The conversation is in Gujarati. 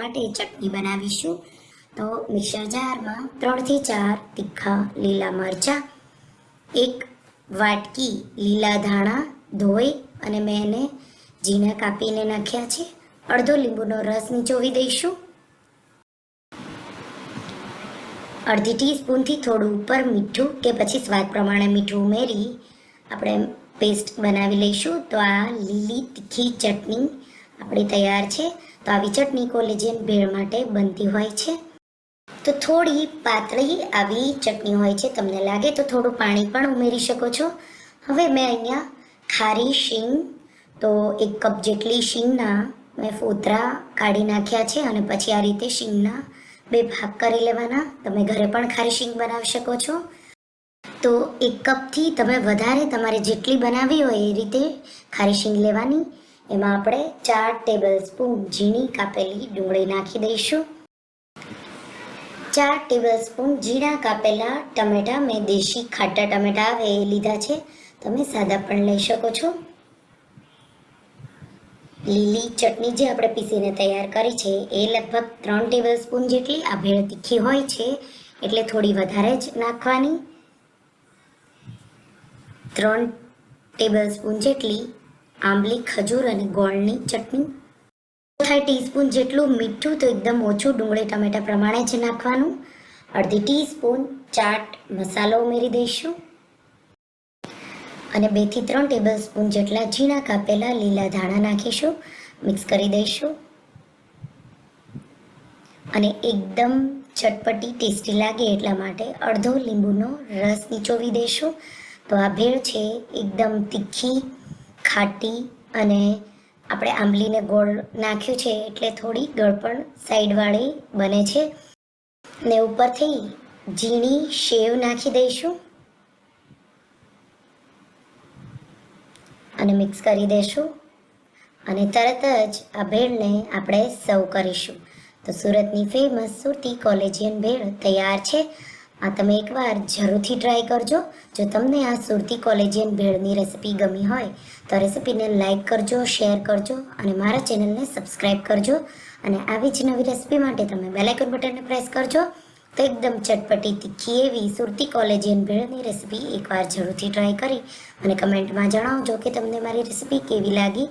માટે ચટણી બનાવીશું. તો મિક્સર જારમાં 3 થી 4 તીખા લીલા મરચાં, 1 વાટકી લીલા ધાણા ધોઈ અને મેં એને ઝીણા કાપીને નાખ્યા છે. અડધો લીંબુનો રસ નીચોવી દઈશું. અડધી ટીસ્પૂનથી થોડું ઉપર મીઠું કે પછી સ્વાદ પ્રમાણે મીઠું ઉમેરી આપણે પેસ્ટ બનાવી લઈશું. તો આ લીલી તીખી ચટણી આપણી તૈયાર છે. તો આવી ચટણી કોલેજિયન ભેળ માટે બનતી હોય છે. તો થોડી પાતળી આવી ચટણી હોય છે. તમને લાગે તો થોડું પાણી પણ ઉમેરી શકો છો. હવે મેં અહીંયા ખારી શીંગ, તો 1 કપ જેટલી શીંગના મેં ફોતરા કાઢી નાખ્યા છે અને પછી આ રીતે શીંગના 2 ભાગ કરી લેવાના. તમે ઘરે પણ ખારી શીંગ બનાવી શકો છો. તો 1 કપથી તમે વધારે તમારે જેટલી બનાવી હોય એ રીતે ખારી શીંગ લેવાની. એમાં આપણે 4 ટેબલ સ્પૂન ઝીણી કાપેલી ડુંગળી નાખી દઈશું. 4 ટેબલ સ્પૂન ઝીણા કાપેલા ટમેટાં, મેં દેશી ખાટા ટમેટાં આવે એ લીધા છે. તમે સાદા પણ લઈ શકો છો. લીલી ચટણી જે આપણે પીસીને તૈયાર કરી છે એ લગભગ 3 ટેબલ સ્પૂન જેટલી. આ ભેળ તીખી હોય છે એટલે થોડી વધારે જ નાખવાની. 3 ટેબલ સ્પૂન જેટલી આંબલી, ખજૂર અને ગોળની ચટણી. 1/4 ટીસ્પૂન જેટલું મીઠું, તો એકદમ ઓછું ડુંગળી ટમેટા પ્રમાણે જ નાખવાનું. અડધી ટીસ્પૂન ચાટ મસાલો ઉમેરી દઈશું અને 2 થી 3 ટેબલ સ્પૂન જેટલા ઝીણા કાપેલા લીલા ધાણા નાખીશું. મિક્સ કરી દઈશું અને એકદમ ચટપટી ટેસ્ટી લાગે એટલા માટે અડધો લીંબુનો રસ નીચોવી દઈશું. તો આ ભેળ છે એકદમ તીખી, ખાટી અને આપણે આંબલીને ગોળ નાખ્યું છે એટલે થોડી ગળપણ સાઈડવાળી બને છે. ને ઉપરથી ઝીણી સેવ નાખી દઈશું અને મિક્સ કરી દઈશું અને તરત જ આ ભેળને આપણે સર્વ કરીશું. તો સુરતની ફેમસ સુરતી કોલેજિયન ભેળ તૈયાર છે. આ તમે એકવાર જરૂરથી ટ્રાય કરજો. જો તમને આ સુરતી કોલેજિયન ભેળની રેસિપી ગમી હોય તો રેસિપીને લાઈક કરજો, શેર કરજો અને મારા ચેનલને સબસ્ક્રાઈબ કરજો. અને આવી જ નવી રેસિપી માટે તમે બેલ આઇકન બટનને પ્રેસ કરજો. તો એકદમ ચટપટી તીખી એવી સુરતી કોલેજિયન ભેળની રેસિપી એકવાર જરૂરથી ટ્રાય કરી અને કમેન્ટમાં જણાવજો કે તમને મારી રેસિપી કેવી લાગી.